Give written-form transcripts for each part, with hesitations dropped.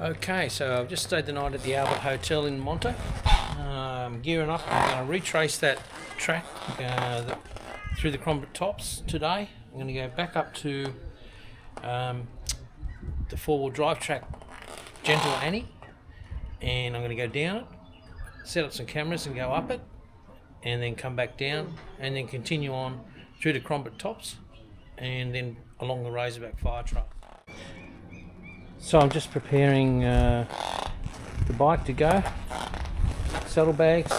Okay, so I've just stayed the night at the Albert Hotel in Moto. Gearing up, I'm going to retrace that track through the Krombit Tops today. I'm going to go back up to the four-wheel drive track, Gentle Annie, and I'm going to go down it, set up some cameras and go up it, and then come back down, and then continue on through the Krombit Tops, and then along the Razorback fire trail. So I'm just preparing the bike to go, saddlebags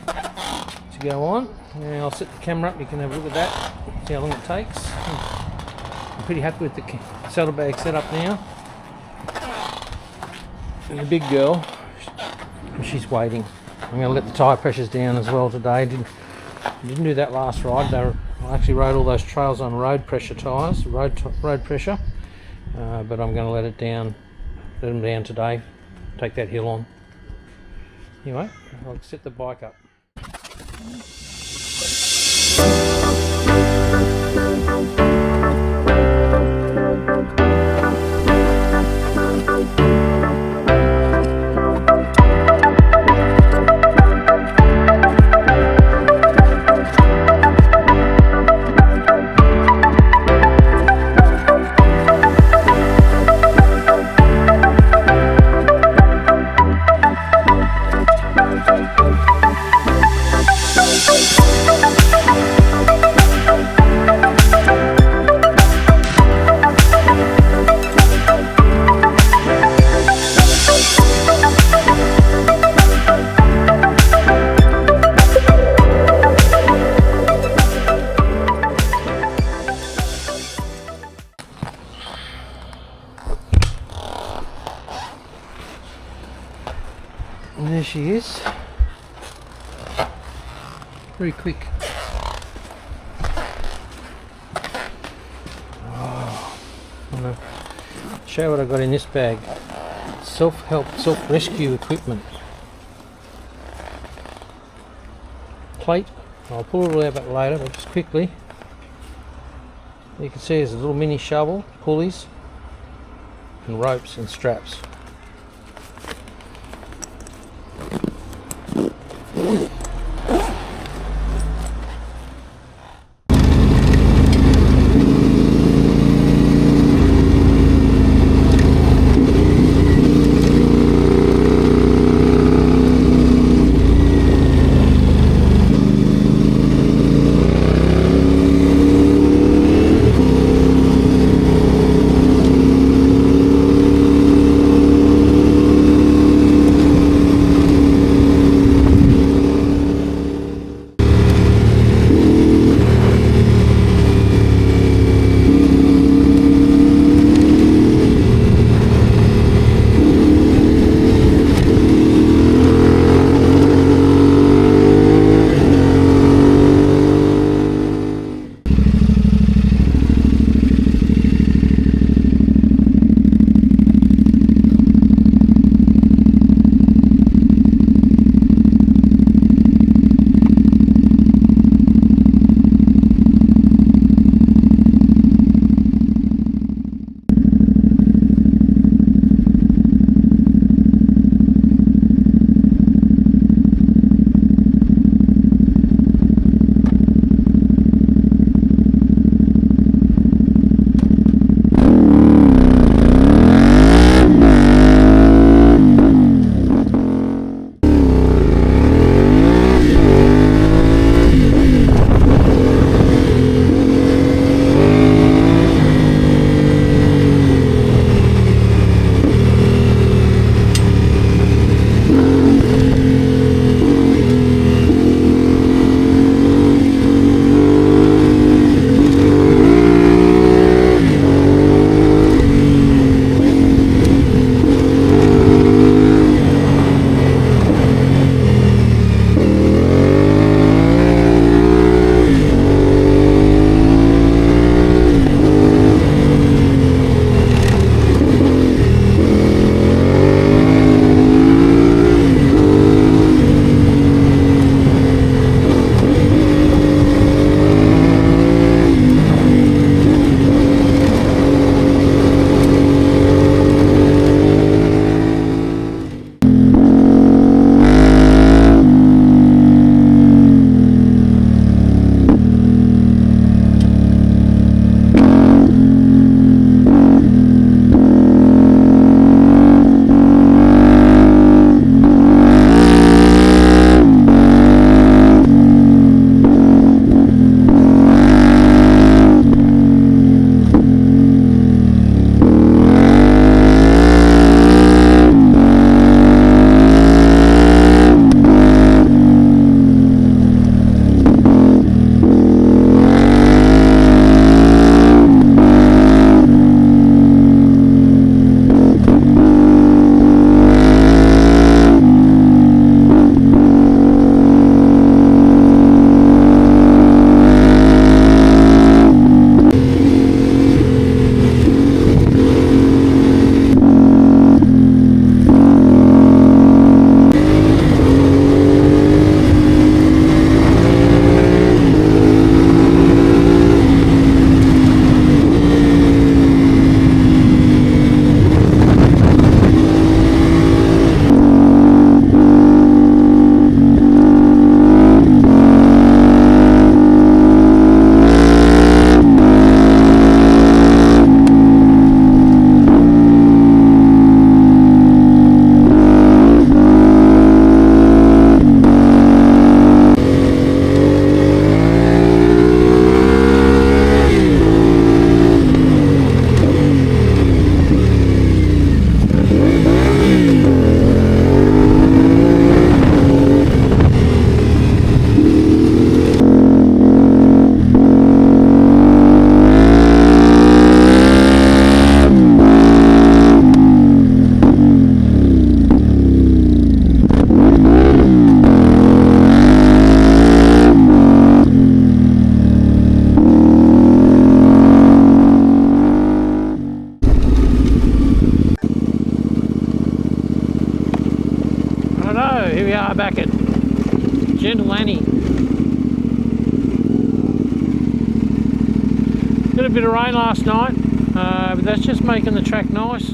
to go on, and I'll set the camera up, you can have a look at that, see how long it takes. I'm pretty happy with the saddlebag setup now. And the big girl, she's waiting. I'm going to let the tyre pressures down as well today. Didn't do that last ride. I actually rode all those trails on road pressure tyres, road pressure. But I'm going to let them down today, take that hill on. Anyway, I'll set the bike up. And there she is, very quick. Oh, I'm going to show you what I got in this bag. Self-help, self-rescue equipment. Plate, I'll pull it all out later, but just quickly. You can see there's a little mini shovel, pulleys, and ropes and straps. Right back at Gentle Annie. Got a bit of rain last night, but that's just making the track nice.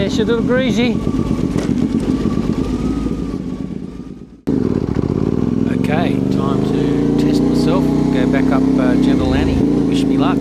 It's a little greasy. Okay, time to test myself. Go back up Gentle Annie. Wish me luck.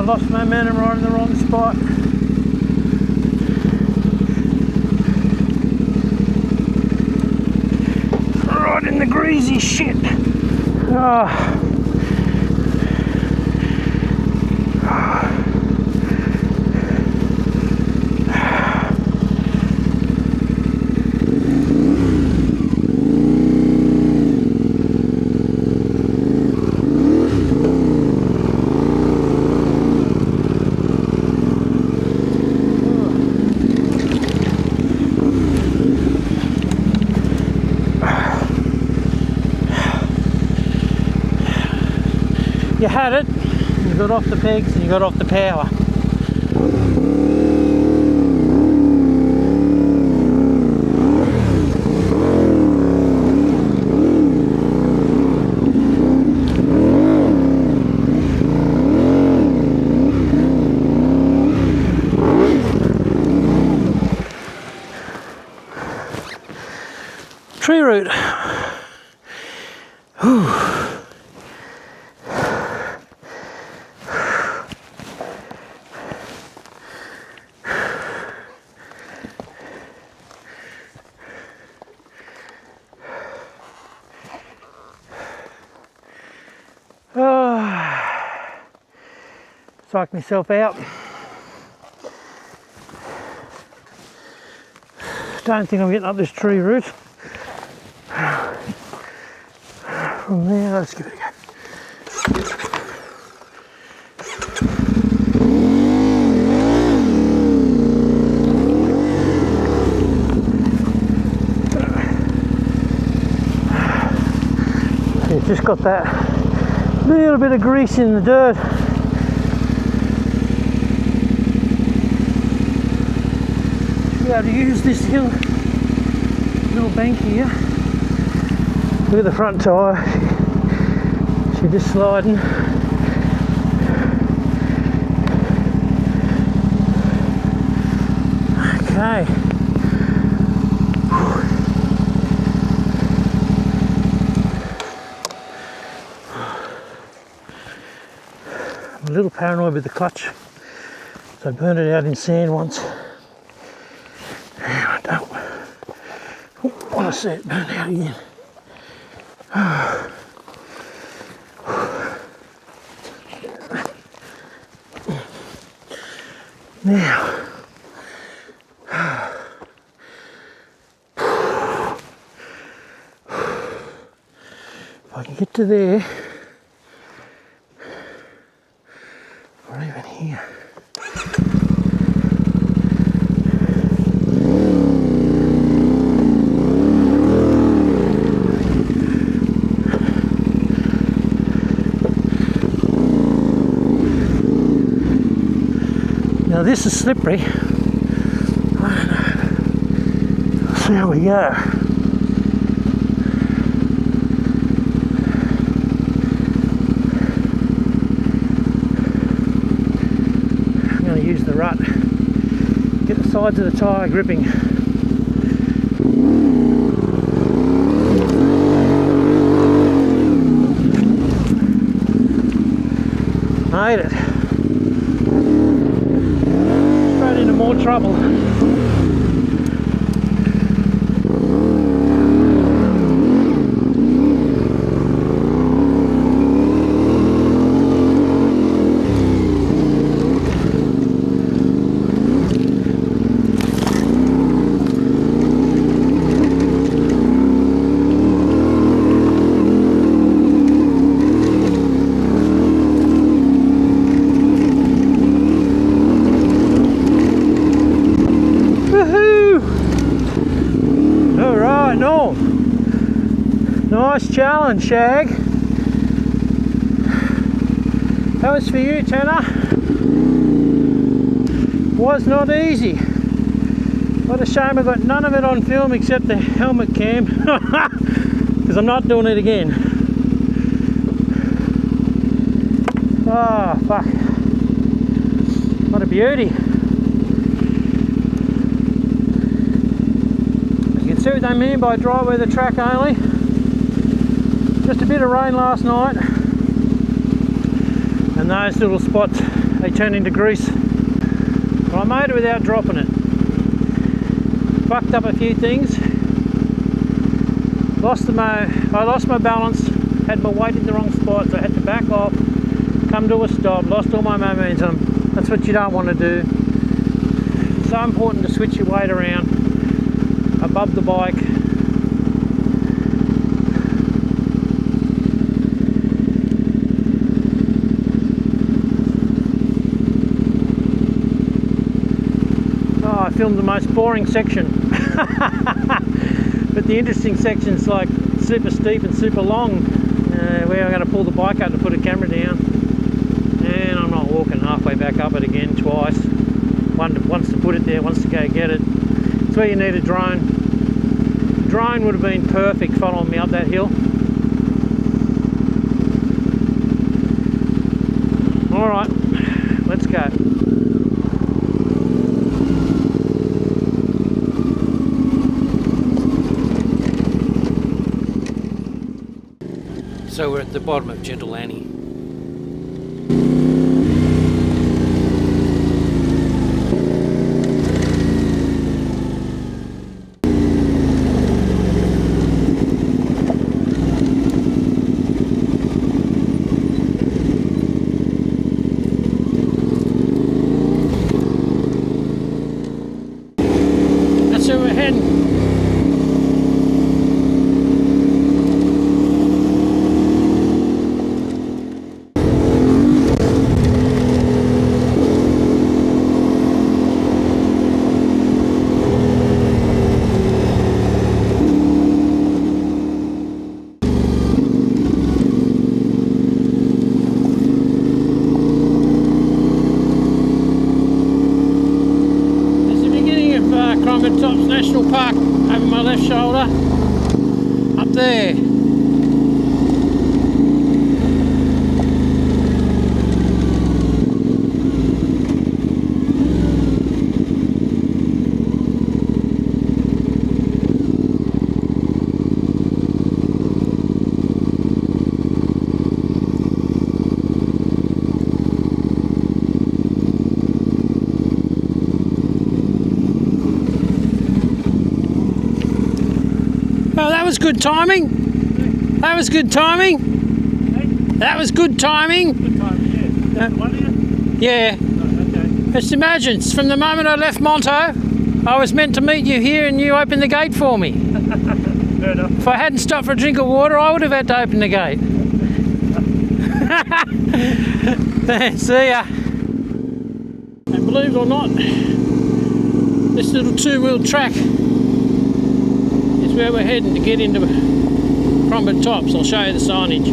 lost momentum right in the wrong spot. Right in the greasy shit. Oh. You had it, you got off the pegs and you got off the power. Tree root. Whew. Psych myself out. Don't think I'm getting up this tree root. From there, let's give it a go. It's just got that little bit of grease in the dirt. Be able to use this little bank here. Look at the front tyre. She's just sliding. Okay. I'm a little paranoid with the clutch. So I burned it out in sand once. I don't want to see it burn out again. Now, if I can get to there, or even here. Now this is slippery. I don't know. Let's see how we go. I'm going to use the rut. Get the sides of the tyre gripping. Made it. Into more trouble. Nice challenge, Shag. That was for you, Tanner. Was not easy. What a shame I got none of it on film except the helmet cam. Because I'm not doing it again. Oh, fuck. What a beauty. You can see what they mean by dry weather track only. Just a bit of rain last night, and those little spots they turn into grease. But I made it without dropping it. Fucked up a few things. I lost my balance, had my weight in the wrong spot, so I had to back off, come to a stop, lost all my momentum. That's what you don't want to do. It's so important to switch your weight around above the bike. Oh, I filmed the most boring section. But the interesting section's like super steep and super long, where I'm going to pull the bike up to put a camera down, and I'm not walking halfway back up it again twice. Once to put it there, once to go get it. It's where you need a drone. A drone would have been perfect following me up that hill. Alright, let's go. So we're at the bottom of Gentle Annie. That's where we're heading. Krombit Tops National Park over my left shoulder, up there. Oh, that was good timing. That was good timing. That was good timing. Good timing, yeah. One here? Yeah. Oh, okay. Just imagine, from the moment I left Moto, I was meant to meet you here and you opened the gate for me. Fair enough. If I hadn't stopped for a drink of water, I would have had to open the gate. See ya. And believe it or not, this little two-wheel track is where we're heading to get into Krombit Tops. I'll show you the signage.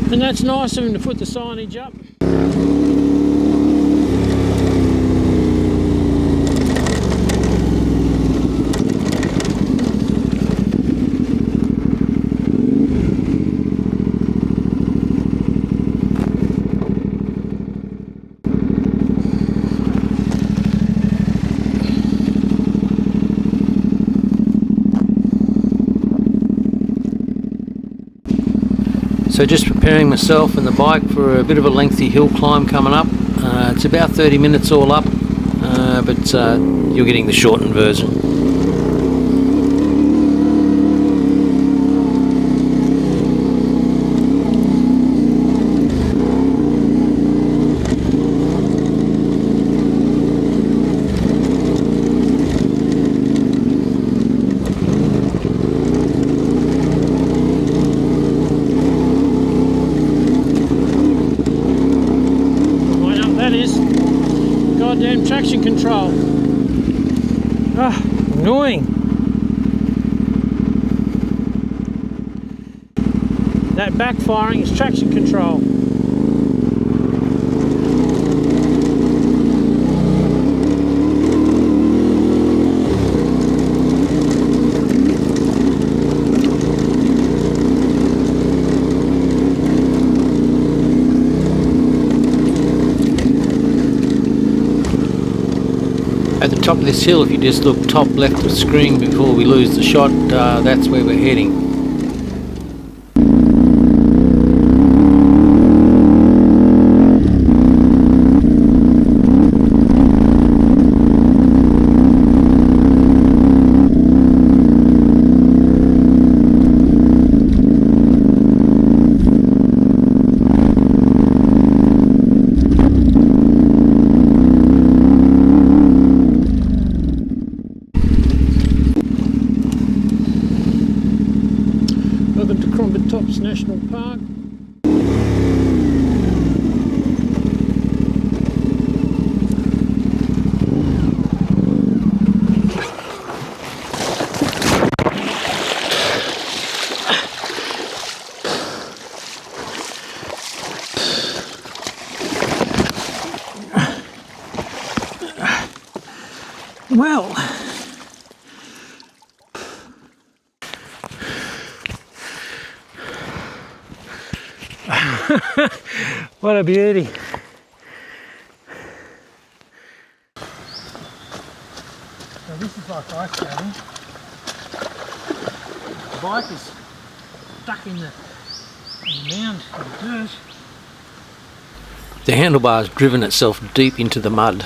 And that's nice of him to put the signage up. So just preparing myself and the bike for a bit of a lengthy hill climb coming up. It's about 30 minutes all up, but you're getting the shortened version. Goddamn traction control. Ah, annoying. That backfiring is traction control. top of this hill, if you just look top left of screen before we lose the shot, that's where we're heading. Welcome to Krombit Tops National Park. Well, what a beauty. So this is like ice skating. The bike is stuck in the mound of the dirt. The handlebar's driven itself deep into the mud.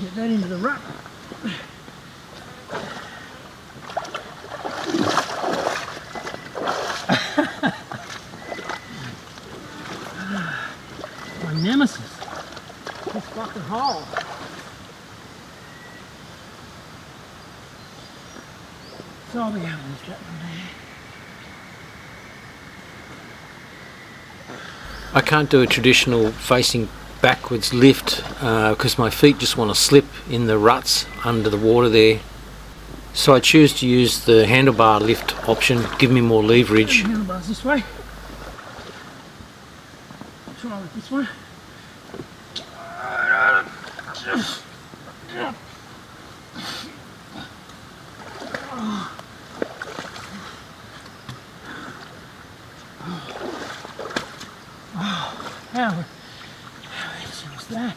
Get that into the rut. My nemesis. This fucking hole. So I'll be able to lift that one there. I can't do a traditional facing backwards lift because my feet just want to slip in the ruts under the water there. So I choose to use the handlebar lift option, give me more leverage. Handlebars this way. Try it this way. How easy was that?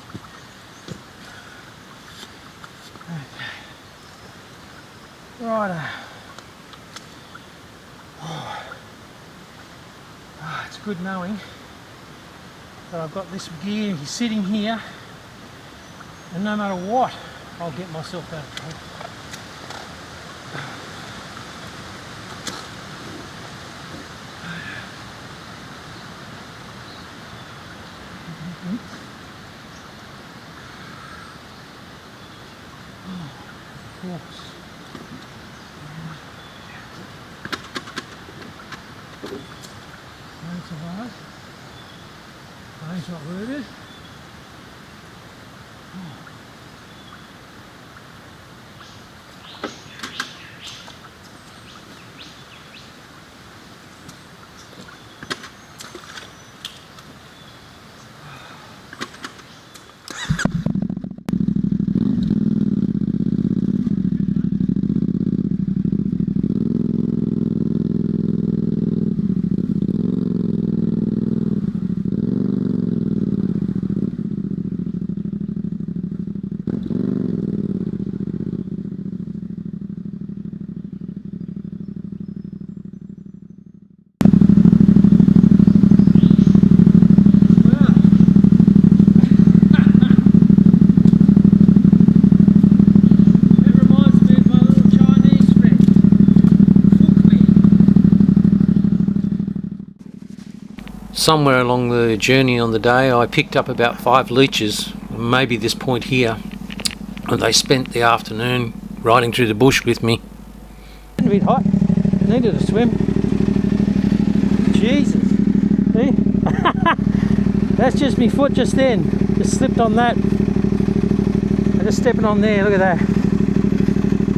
Okay. Righto. It's good knowing that I've got this gear sitting here, and no matter what, I'll get myself out of trouble. Of course. Don't survive. Mine's not rooted. Somewhere along the journey on the day I picked up about 5 leeches, maybe this point here, and they spent the afternoon riding through the bush with me. A bit hot, needed a swim. Jesus, see? That's just my foot just then, just slipped on that. I'm just stepping on there, look at that.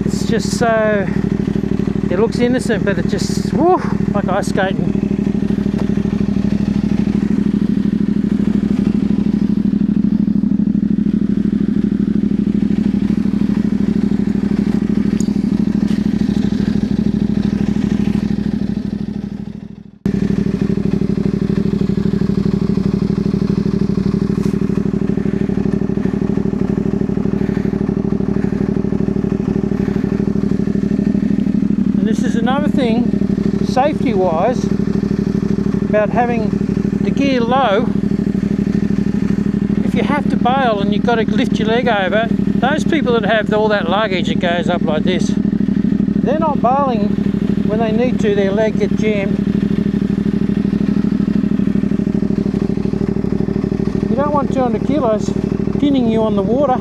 It's just so It looks innocent, but it just, woo, like ice skating. Another thing, safety wise, about having the gear low. If you have to bail and you've got to lift your leg over, those people that have all that luggage that goes up like this, they're not bailing when they need to, their leg gets jammed. You don't want 200 kilos pinning you on the water.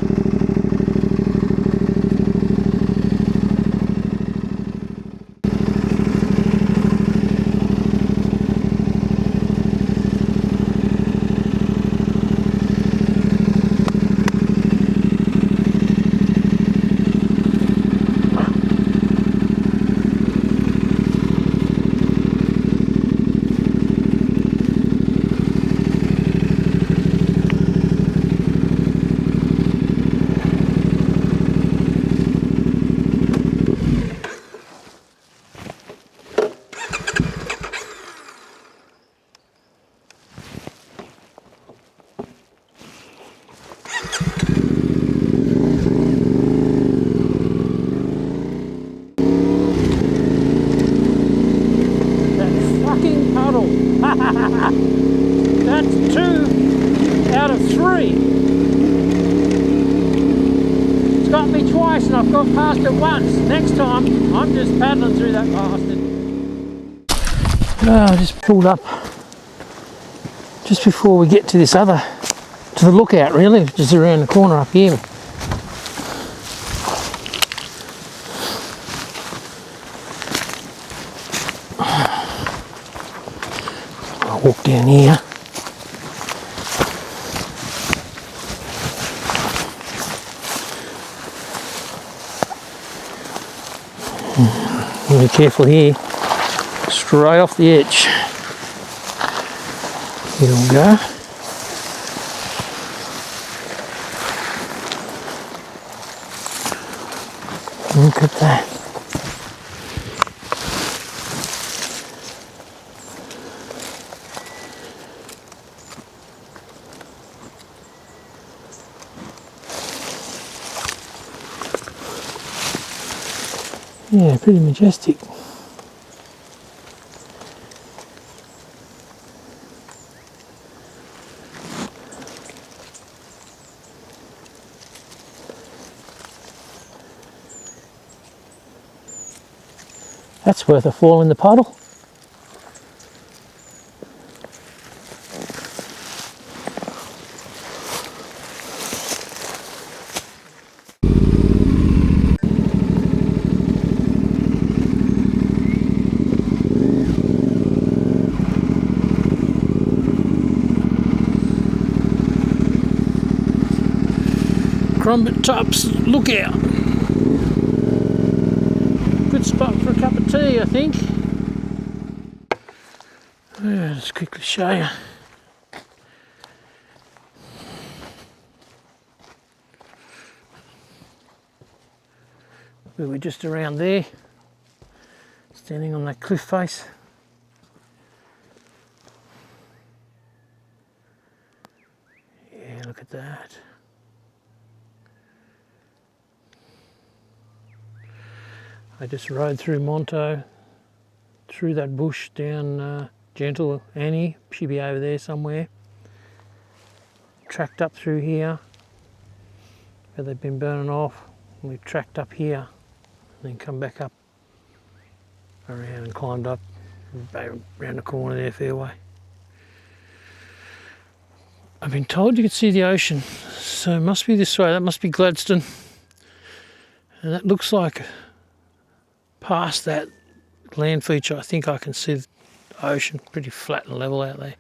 That's 2 out of 3. It's got me twice and I've got past it once. Next time I'm just paddling through that bastard. Oh, I just pulled up just before we get to this other, to the lookout really, which is around the corner up here. I'll walk down here. Be careful here, straight off the edge. Here we go. Look at that. Yeah, pretty majestic. That's worth a fall in the puddle. Krombit Tops lookout. Good spot for a cup of tea, I think. Yeah, just quickly show you. We were just around there, standing on that cliff face. Yeah, look at that. I just rode through Moto, through that bush down Gentle Annie, she'll be over there somewhere. Tracked up through here, where they've been burning off. And we've tracked up here, and then come back up around and climbed up, around the corner there, fairway. I've been told you could see the ocean, so it must be this way. That must be Gladstone. And that looks like past that land feature, I think I can see the ocean pretty flat and level out there.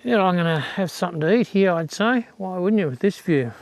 Yeah, I'm going to have something to eat here, I'd say. Why wouldn't you with this view?